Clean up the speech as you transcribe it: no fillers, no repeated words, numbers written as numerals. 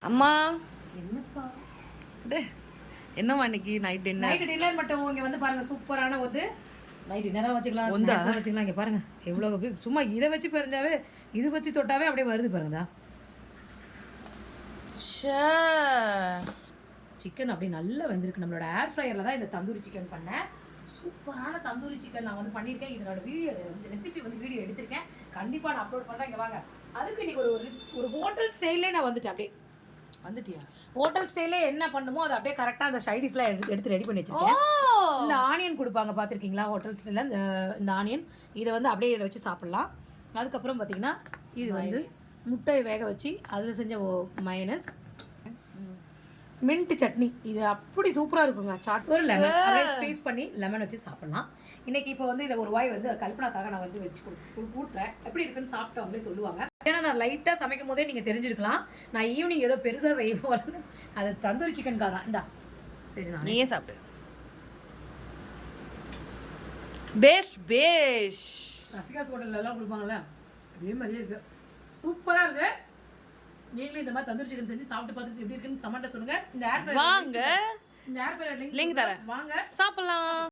அம்மா என்னப்பா என்னம்மா இன்னைக்கு நைட் டின்னர் மட்டும் இங்க வந்து பாருங்க சூப்பரான ஒரு நைட் டின்னரா வச்சுக்கலாம் ஸ்நாக்ஸா வச்சுக்கலாம் இங்க பாருங்க எவ்வளவு சும்மா இதை வச்சு பெருஞ்சாவே இது வச்சு தொட்டாவே அப்படியே வருது பாருங்கடா சிக்கன் அப்படி நல்லா வெந்திருக்கு நம்மளோட ஏர் ஃப்ரையர்ல தான் இந்த தந்தூரி சிக்கன் பண்ணேன் சூப்பரான தந்தூரி சிக்கன் நான் வந்து பண்ணியிருக்கேன் இதனோட வீடியோ ரெசிபி வந்து வீடியோ எடுத்திருக்கேன் கண்டிப்பாக நான் அப்லோட் பண்ணுறேன் இங்கே வாங்க அதுக்கு இன்னைக்கு ஒரு ஹோட்டல் ஸ்டைல்லே நான் வந்துட்டேன் அப்படியே வந்துட்டியா ஹோட்டல் ஸ்டைலே என்ன பண்ணுமோ அதை அப்படியே கரெக்டாக அந்த சைடிஷ்லாம் எடுத்து ரெடி பண்ணி வச்சிருக்கேன் இந்த ஆனியன் கொடுப்பாங்க பார்த்துருக்கீங்களா ஹோட்டல் ஸ்டைலில் இந்த ஆனியன் இதை வந்து அப்படியே இதில் வச்சு சாப்பிட்லாம் அதுக்கப்புறம் பார்த்தீங்கன்னா இது வந்து முட்டையை வேக வச்சு அதில் செஞ்ச மயனஸ் மின்ட் சட்னி இது அப்படி சூப்பராக இருக்குங்க சாட் ஒரு லெமன் அப்படியே ஸ்பேஸ் பண்ணி லெமன் வச்சு சாப்பிட்லாம் இன்றைக்கி இப்போ வந்து இதை ஒரு வாய் வந்து கல்பனாக்காக நான் வந்து வச்சு கூட்டுறேன் எப்படி இருக்குன்னு சாப்பிட்டு அவங்களே சொல்லுவாங்க ஏன்னா நான் லைட்டாக சமைக்கும் போதே நீங்கள் தெரிஞ்சிருக்கலாம் நான் ஈவினிங் ஏதோ பெருசாக செய்ய போகிறேன்னு அது தந்தூரி சிக்கனுக்காக தான் இந்தா சரி நான் நீயே சாப்பிடு பேஷ் ரசிகாஸ் ஹோட்டல்லாம் கொடுப்பாங்களே அதே மாதிரியே இருக்குது சூப்பராக இருக்குது நீங்களும் இந்த மாதிரி தந்தூரி சிக்கன் செஞ்சு சாப்பிட்டு பார்த்துட்டு எப்படி இருக்குன்னு கமெண்ட்ல சொல்லுங்க இந்த ஏர் ஃப்ரையர் வாங்க இந்த ஏர் ஃப்ரையர் லிங்க் தரேன் வாங்க சாப்பிடலாம்